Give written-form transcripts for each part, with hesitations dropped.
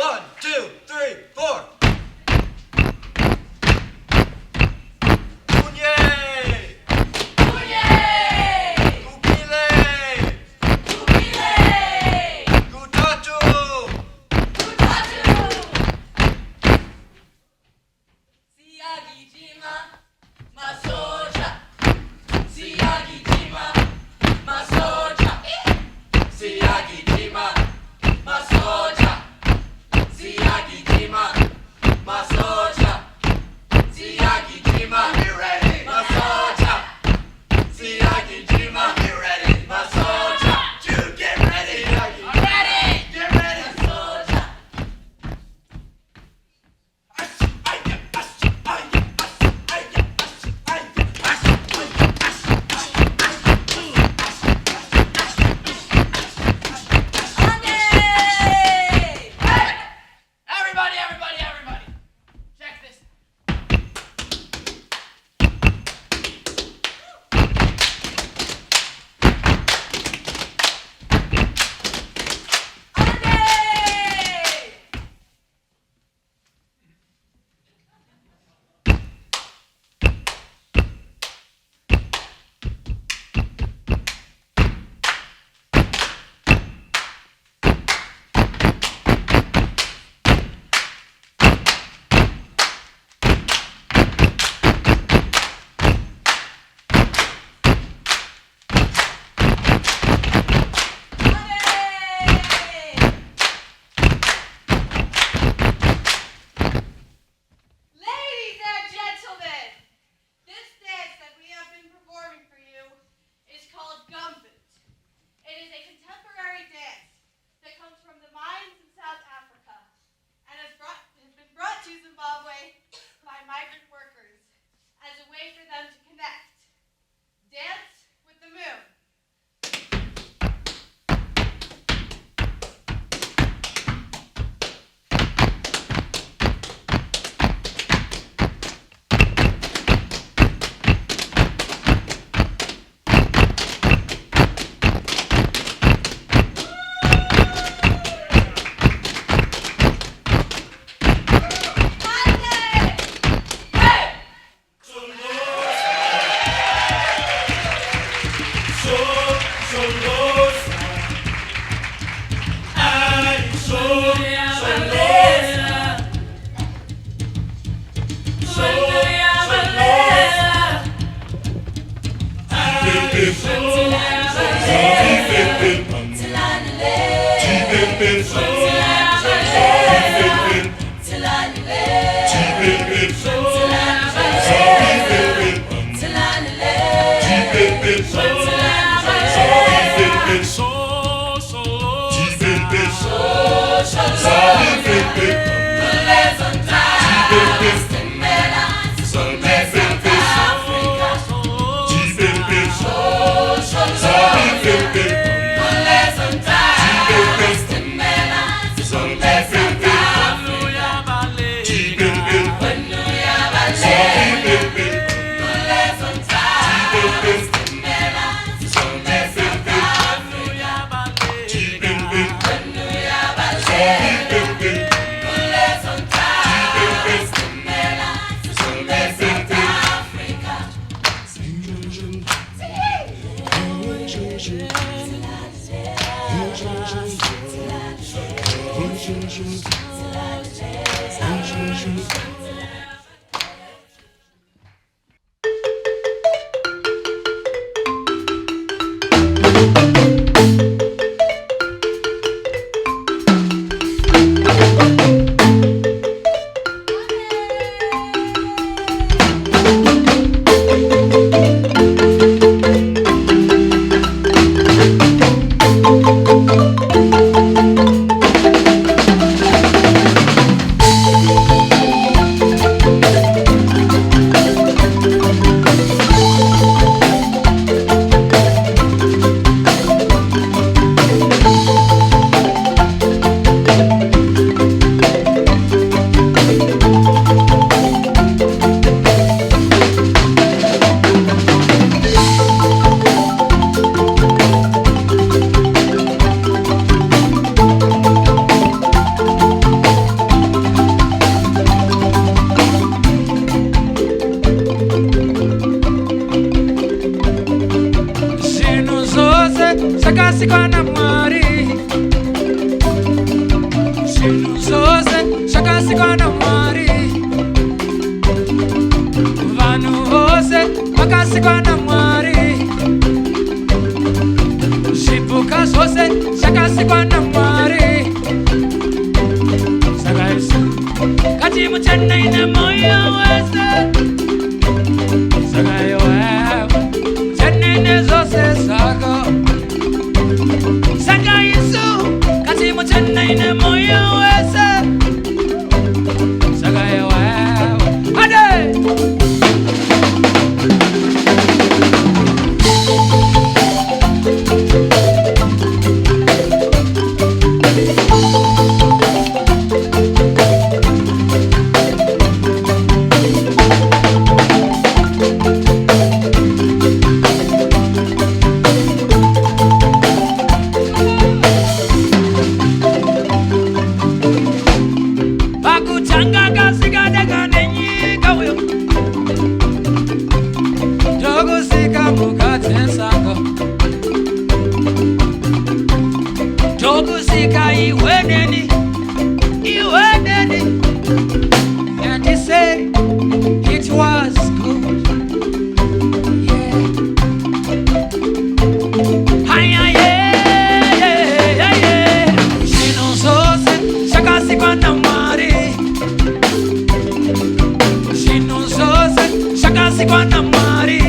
1, 2, 3, 4. Sose shakasikwana mwari vanhu vose vakasikwana mwari zvipuka zvose zvakasikwana mwari saka isu ngatimutenei nemoyo wese saka iwewe tenei nezvose zvako saka isu ngatimutenei nemoyo wese saka iwewe ade and he said it was good. Yeah. Yeah. Shinozose shakasikwana mwari. Shinozose shakasikwana mwari.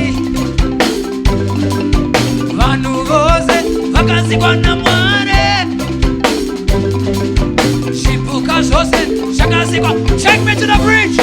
Vanhu vose vakasikwana mwari. Shipuka zvose shakasikwa. Take me to the bridge.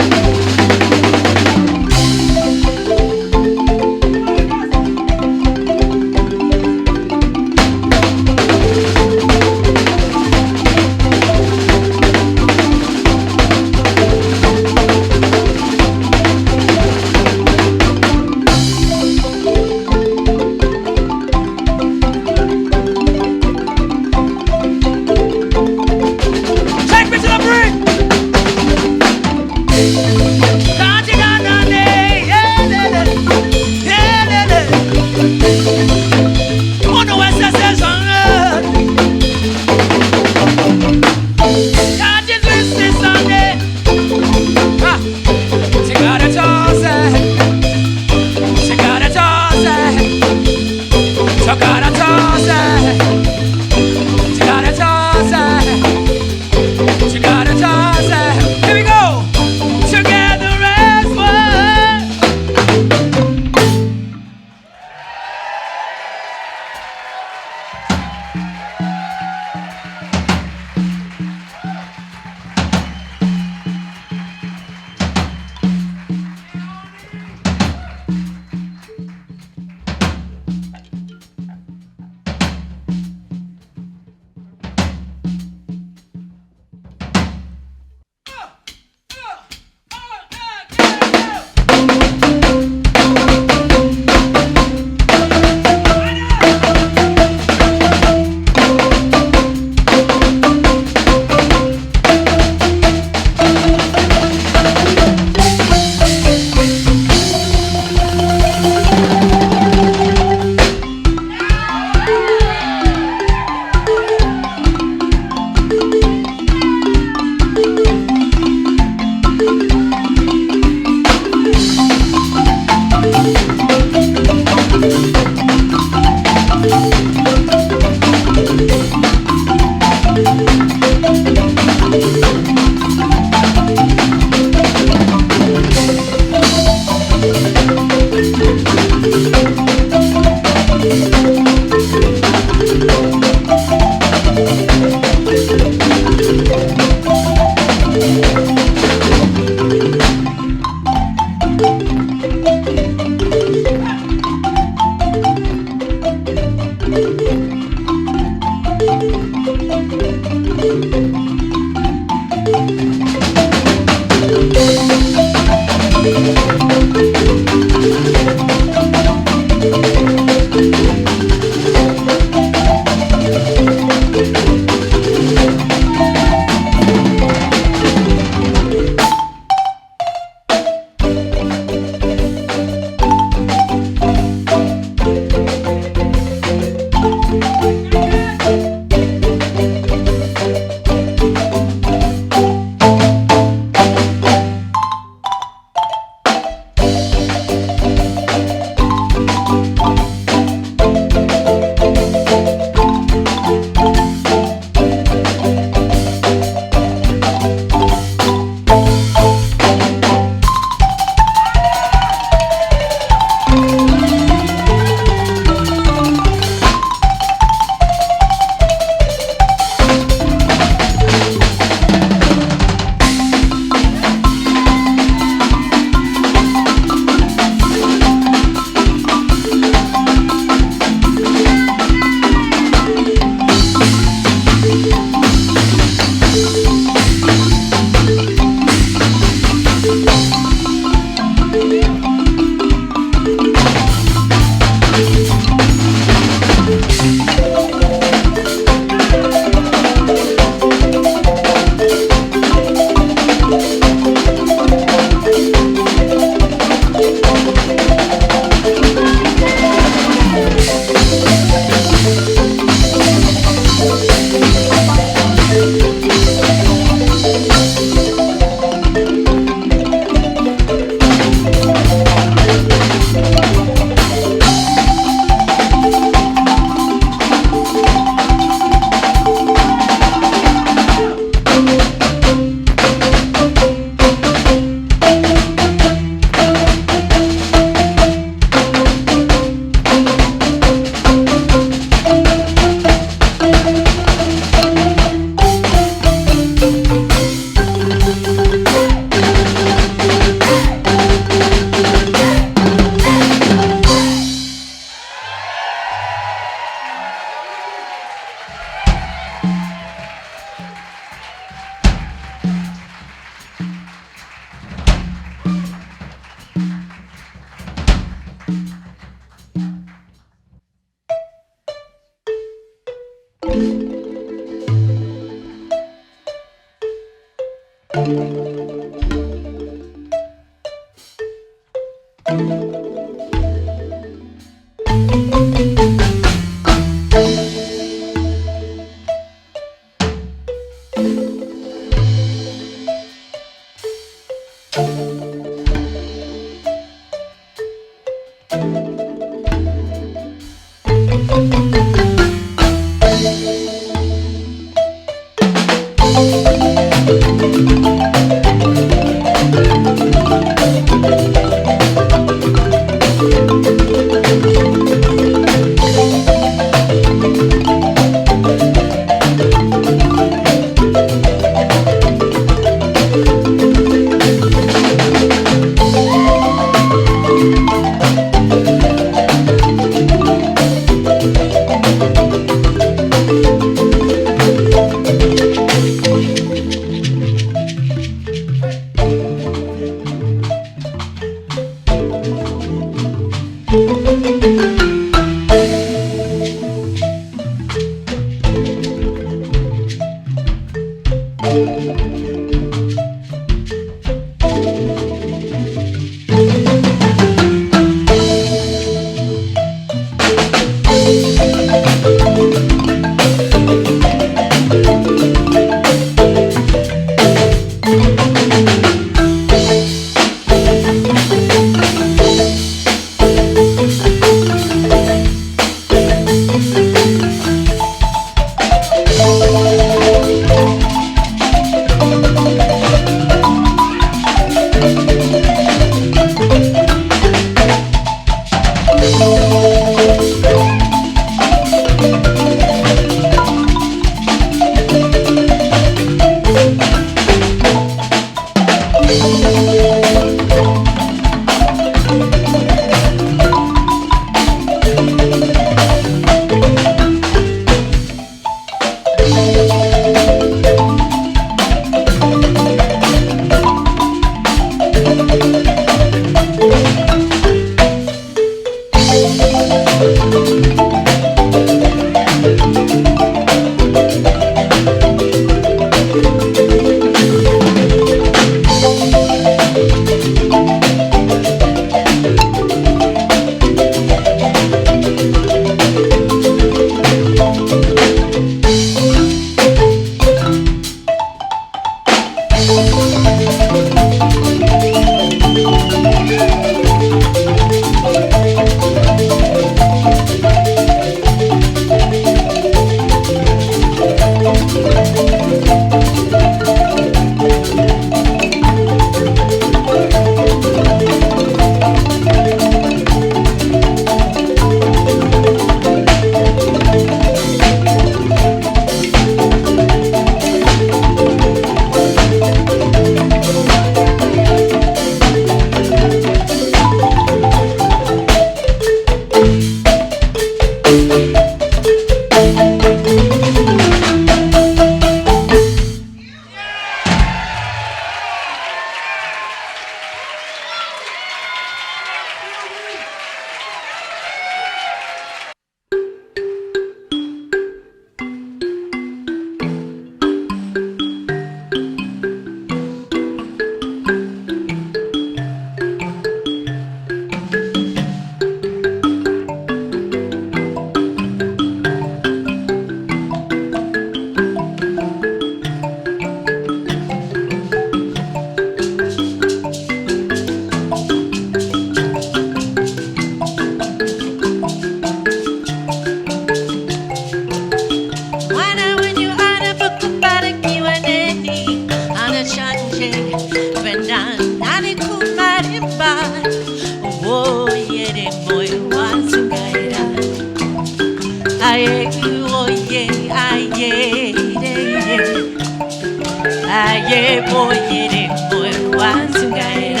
아예 보이리 뭘 완승가이라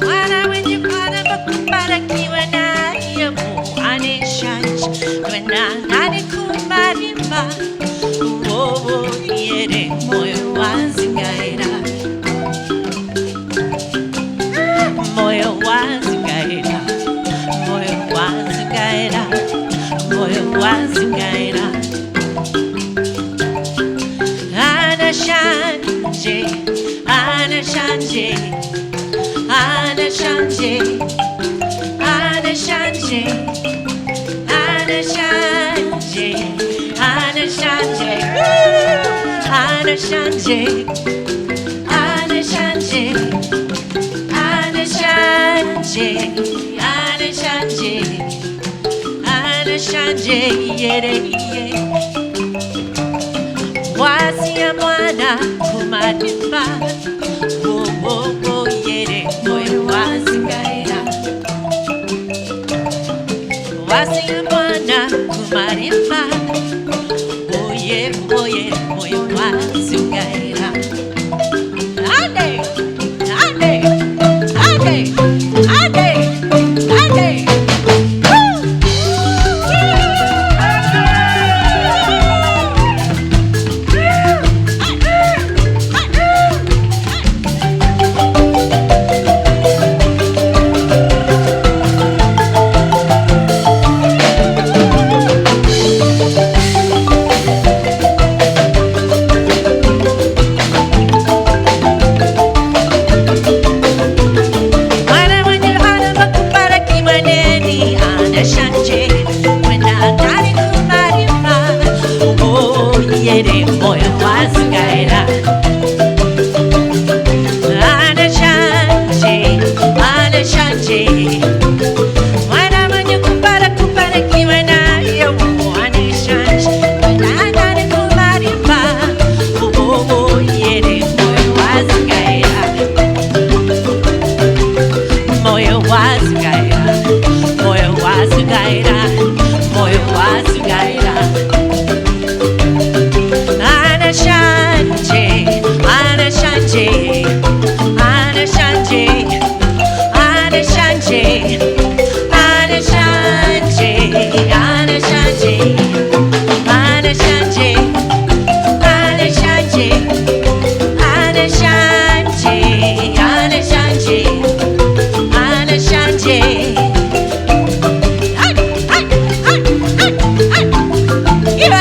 와라 왠지 바라보고 바라기와 나의 무한의 샷 왜나 나는 그 말이 마 오예리 뭘 완승가이라 뭐여 완승가이라 뭐여 완승가이라 뭐여 완승가이라 아나샨지 아나샨지 아나샨지 아나샨지 아나샨지 아나샨지 아나샨지 아나샨지 아나샨지 아나샨지 아나샨지 예레예 와시야 뭐나 구마님바 오오오 예레 뭐에 와스가이라 와시야 뭐나 구마님바 오예 오예 뭐에 와스가이라 안돼 안돼 안돼 안돼 안돼 예레 뭐여 와스가이라 아나샨지 아나샨지 와라마냐 쿠파라 키와나요 아나샨지 나나는 쿠마리마 오오오 예레 뭐여 와스가이라 뭐여 와스가이라 뭐여 와스가이라 뭐여 와스가이라 아나샨지 아나샨지 아나샨지 아나샨지 아나샨지 아나샨지 아나샨지 아나샨지 아나샨지 아나샨지 아나샨지 이래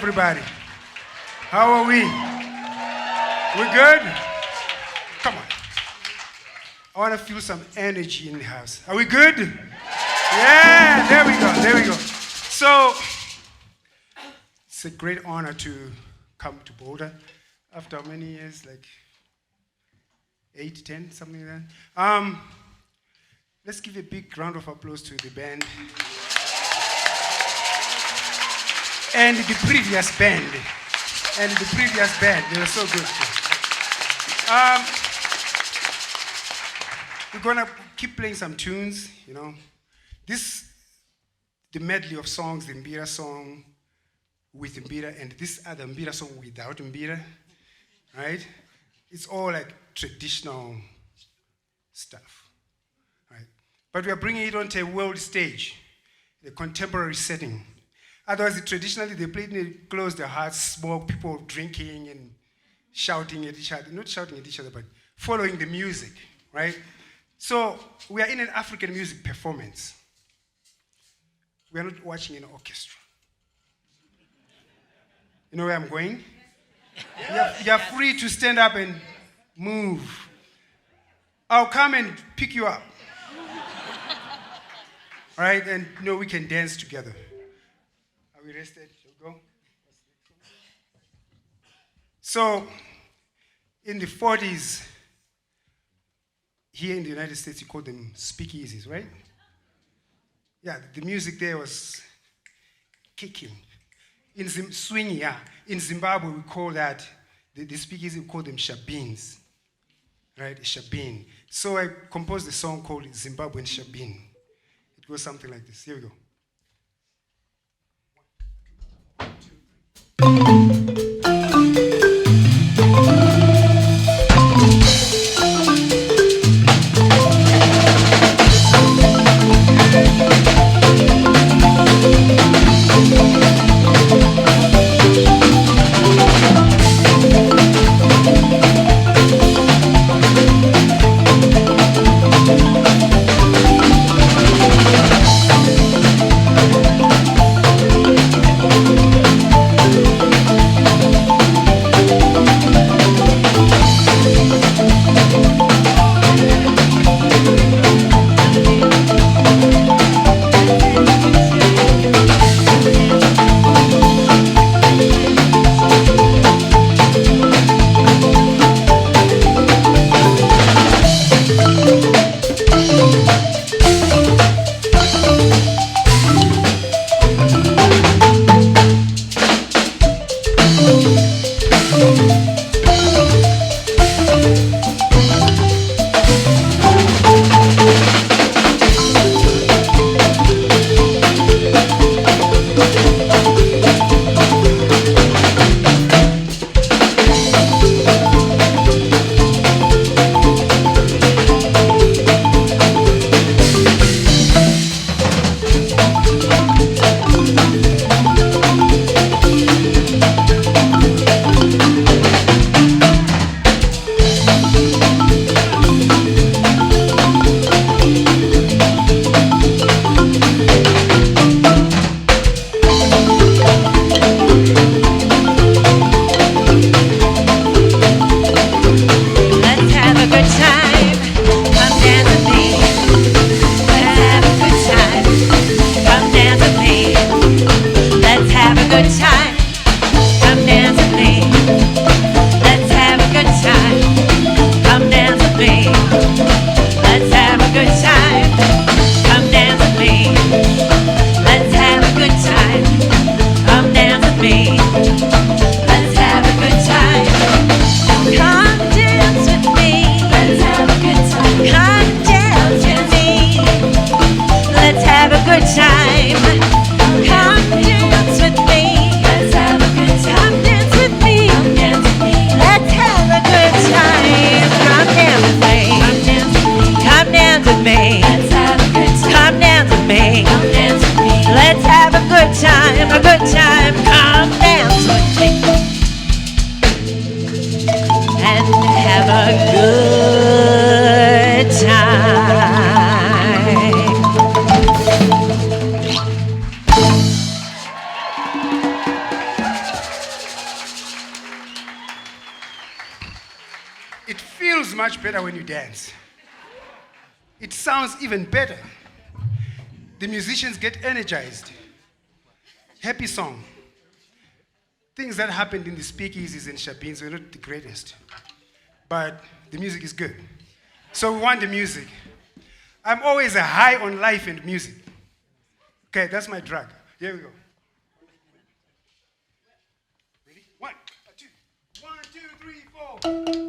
everybody. How are we? We good? Come on. I want to feel some energy in the house. Are we good? Yeah, there we go, there we go. So, it's a great honor to come to Boulder after how many years? Like 8, 10, something like that. Let's give a big round of applause to the band. And the previous band. They were so good. We're gonna keep playing some tunes, you know. The medley of songs, the Mbira song with Mbira, and this other Mbira song without Mbira, right? It's all like traditional stuff, right? But we are bringing it onto a world stage, a contemporary setting. Otherwise, traditionally, they played in closed their hearts, smoke, people drinking and shouting at each other. Not shouting at each other, but following the music, right? So we are in an African music performance. We are not watching an orchestra. You know where I'm going? You're free to stand up and move. I'll come and pick you up. All right, and you know, we can dance together. Are we rested? Shall we go? So, in the 40s, here in the United States, you call them speakeasies, right? Yeah, the music there was kicking. Swinging, yeah. In Zimbabwe, we call that, the speakeasy, we call them shabins, right? Shabin. So I composed a song called Zimbabwean Shabin. It goes something like this. Here we go. feels much better when you dance. It sounds even better. The musicians get energized. Happy song. Things that happened in the speakeasies and Shabins were not the greatest, but the music is good. So we want the music. I'm always a high on life and music. Okay, that's my drug. Here we go. Ready? 1, 2, 1, 2, 3, 4.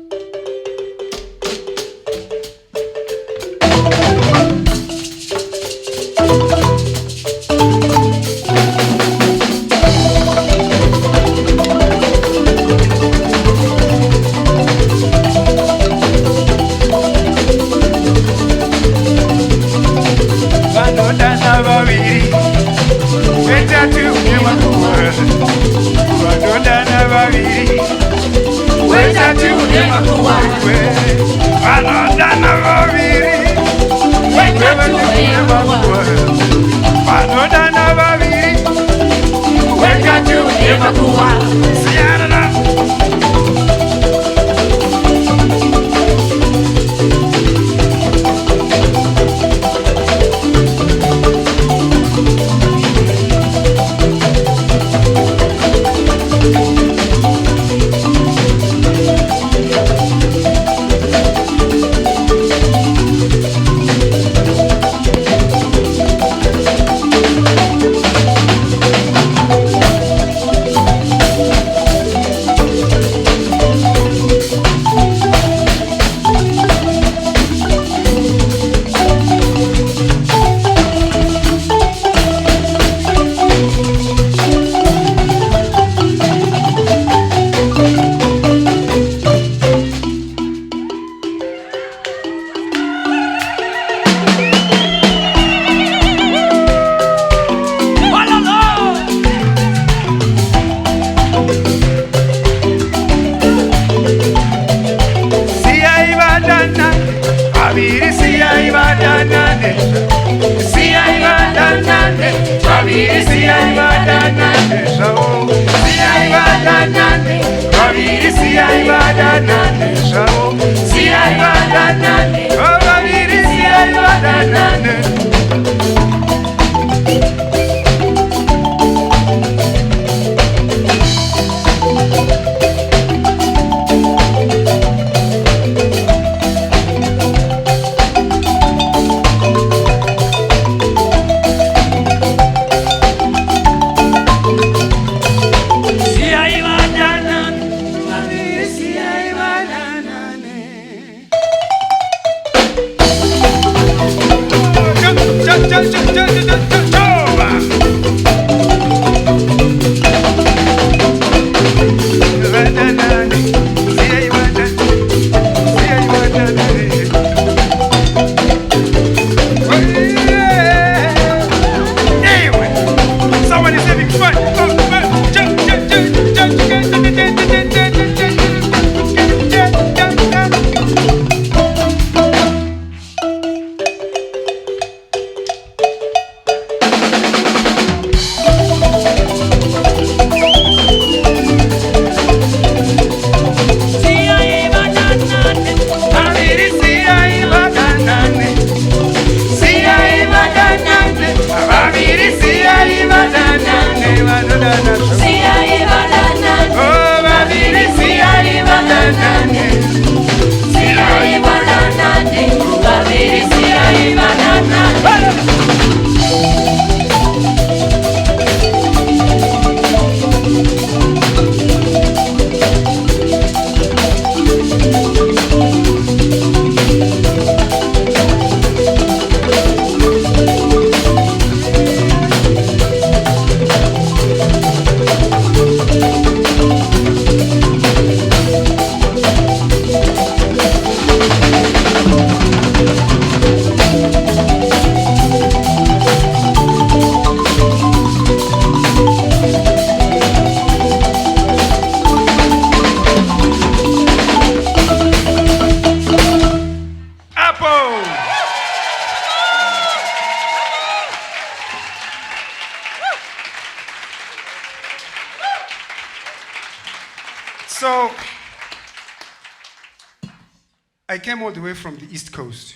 I came all the way from the East Coast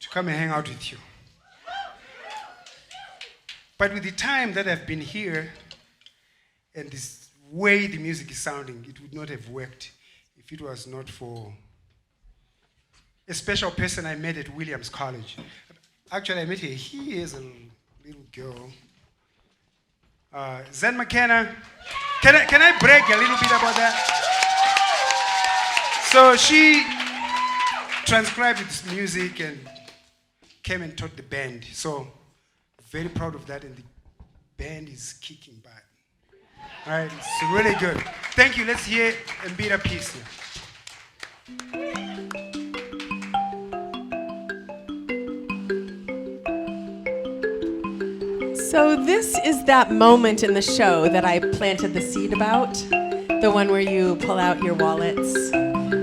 to come and hang out with you. But with the time that I've been here and this way the music is sounding, it would not have worked if it was not for a special person I met at Williams College. Actually, I met her here as a little girl. Zen McKenna. Can I brag a little bit about that? So she transcribed this music and came and taught the band. So very proud of that, and the band is kicking butt. All right, it's really good. Thank you. Let's hear Mbira Peace here. So this is that moment in the show that I planted the seed about, the one where you pull out your wallets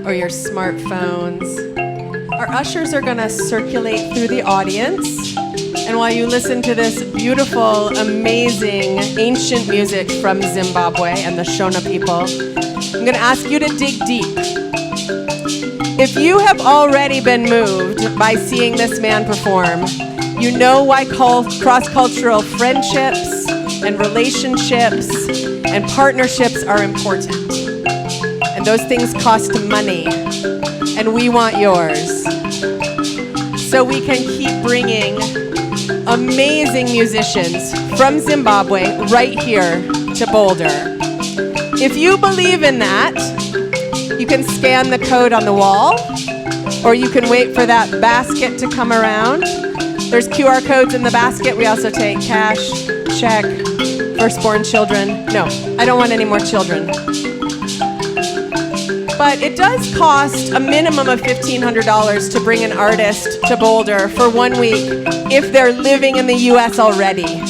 or your smartphones. Our ushers are gonna circulate through the audience, and while you listen to this beautiful, amazing, ancient music from Zimbabwe and the Shona people, I'm gonna ask you to dig deep. If you have already been moved by seeing this man perform, you know why cross-cultural friendships and relationships and partnerships are important. And those things cost money, and we want yours. So we can keep bringing amazing musicians from Zimbabwe right here to Boulder. If you believe in that, you can scan the code on the wall, or you can wait for that basket to come around. There's QR codes in the basket. We also take cash, check, firstborn children. No, I don't want any more children. But it does cost a minimum of $1,500 to bring an artist to Boulder for 1 week if they're living in the US already.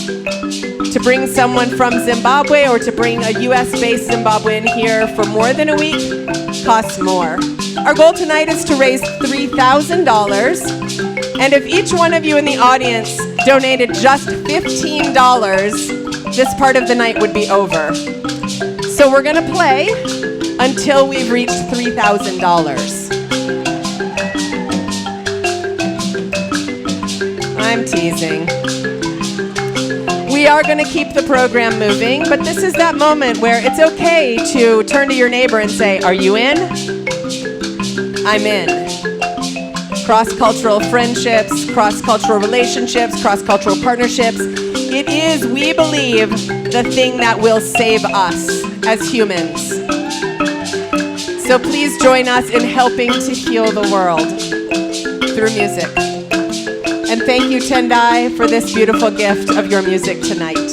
To bring someone from Zimbabwe or to bring a US-based Zimbabwean here for more than a week costs more. Our goal tonight is to raise $3,000. And if each one of you in the audience donated just $15, this part of the night would be over. So we're gonna play until we've reached $3,000. I'm teasing. We are gonna keep the program moving, but this is that moment where it's okay to turn to your neighbor and say, "Are you in?" I'm in. Cross-cultural friendships, cross-cultural relationships, cross-cultural partnerships. It is, we believe, the thing that will save us as humans. So please join us in helping to heal the world through music. And thank you, Tendai, for this beautiful gift of your music tonight.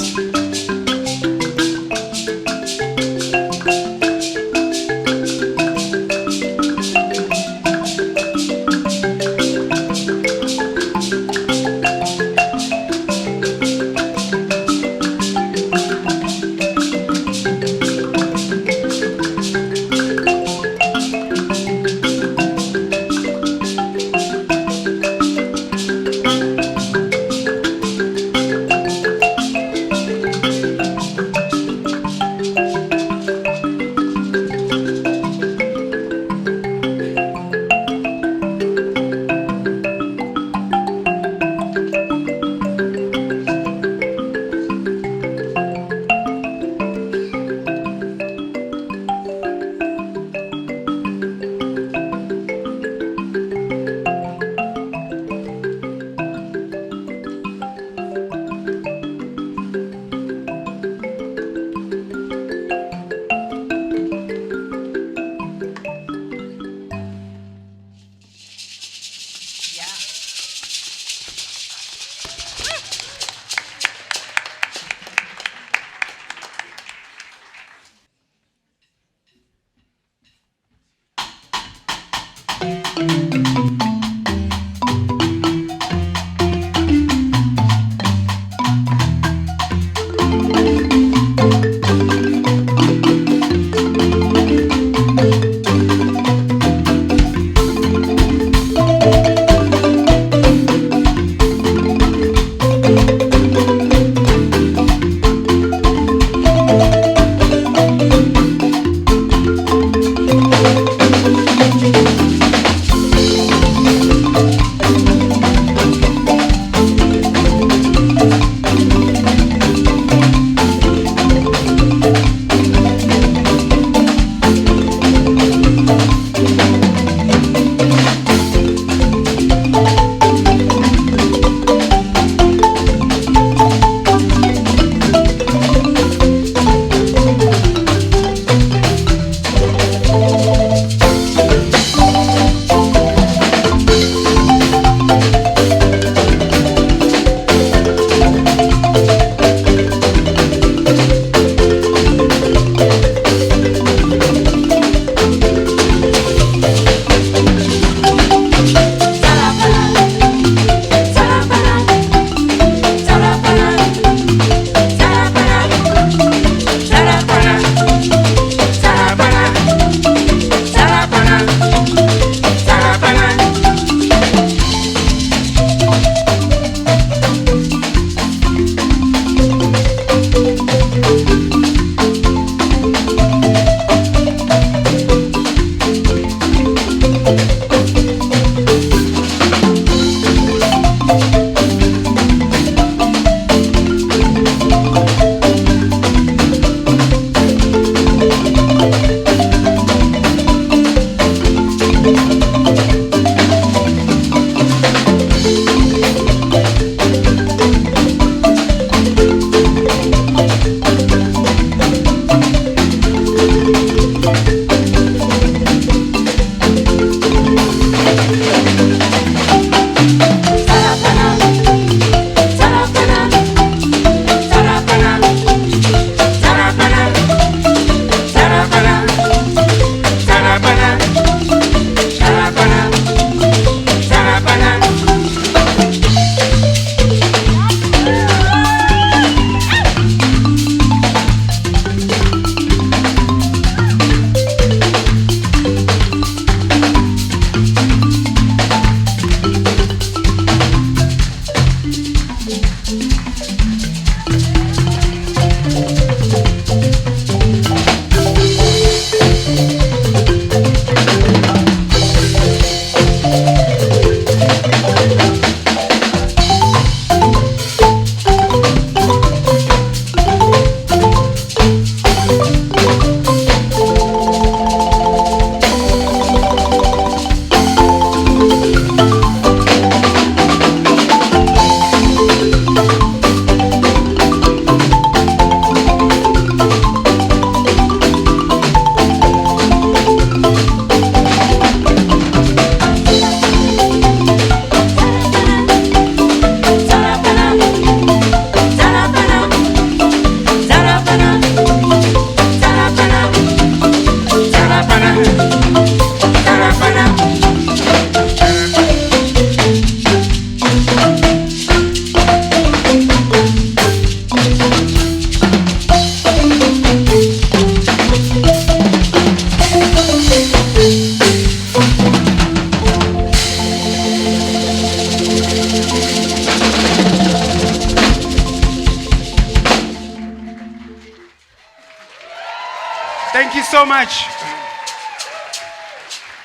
Thank you so much.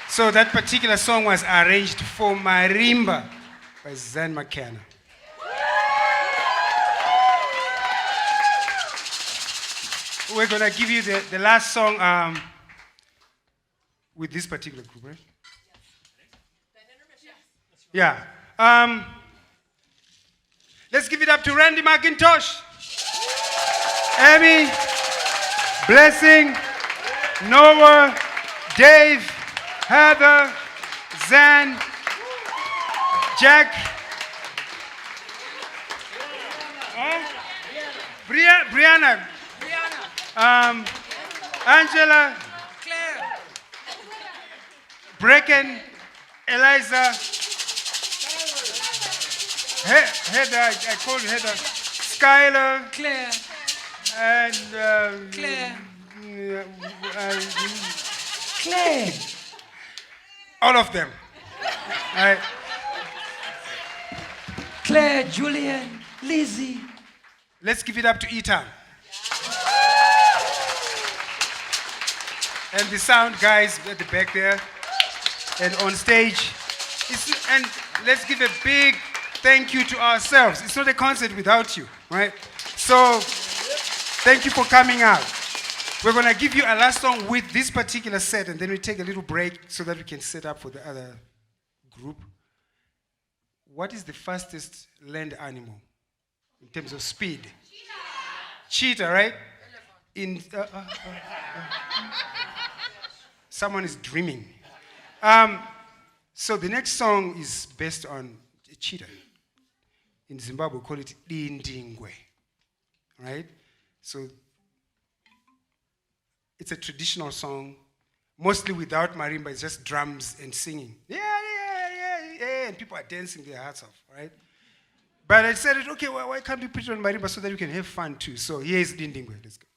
So that particular song was arranged for Marimba by Zan McKenna. We're gonna give you the last song with this particular group, right? Yeah. Let's give it up to Randy McIntosh, Amy, Blessing, Noah, Dave, Heather, Zan, Jack, Brianna, Angela, Claire, Brecken, Eliza, Heather, I called Heather, Skylar, Claire, and Claire, uh, Claire. all of them. All right. Claire, Julian, Lizzie. Let's give it up to Ethan. And the sound guys at the back there and on stage. And let's give a big thank you to ourselves. It's not a concert without you, right? So thank you for coming out. We're going to give you a last song with this particular set, and then we take a little break so that we can set up for the other group. What is the fastest land animal in terms of speed? Cheetah, right? Someone is dreaming. So the next song is based on a cheetah. In Zimbabwe, we call it Dindingwe, right? So it's a traditional song, mostly without marimba. It's just drums and singing. Yeah, and people are dancing their hearts off, right? But I said, okay, why can't we put it on marimba so that we can have fun too? So here is Dindingwe. Let's go.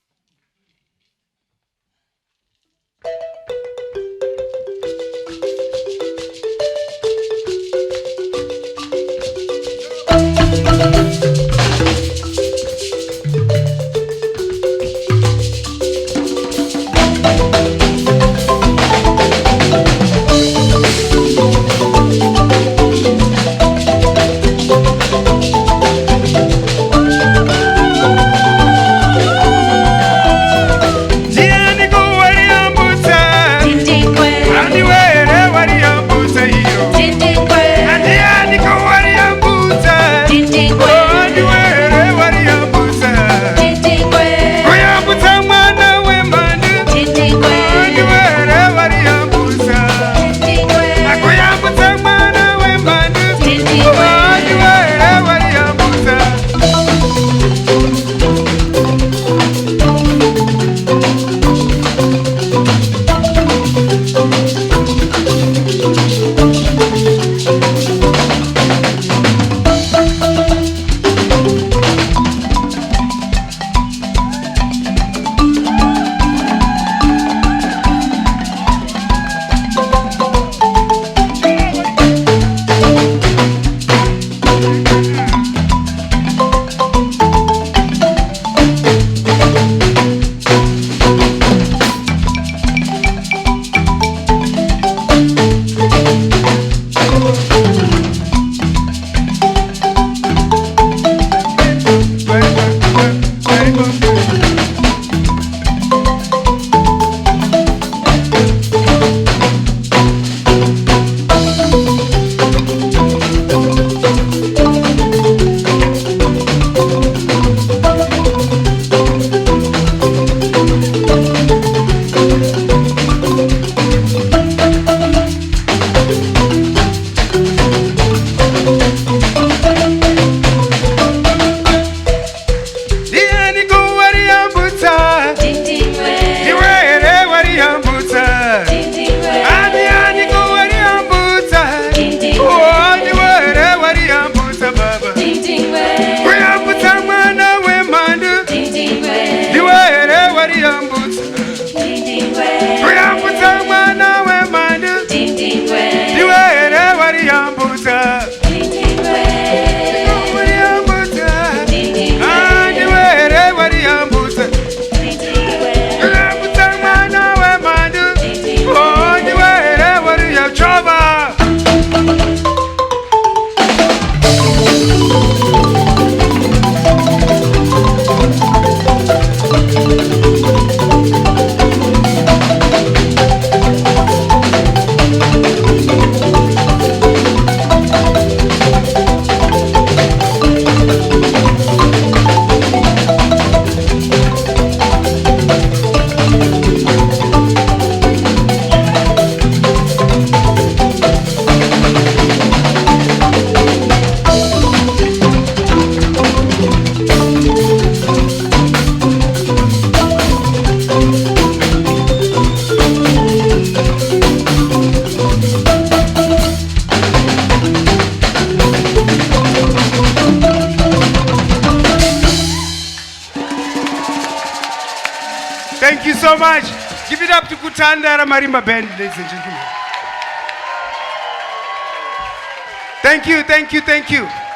much. Give it up to Kutandara Marimba Band, ladies and gentlemen. Thank you, thank you, thank you.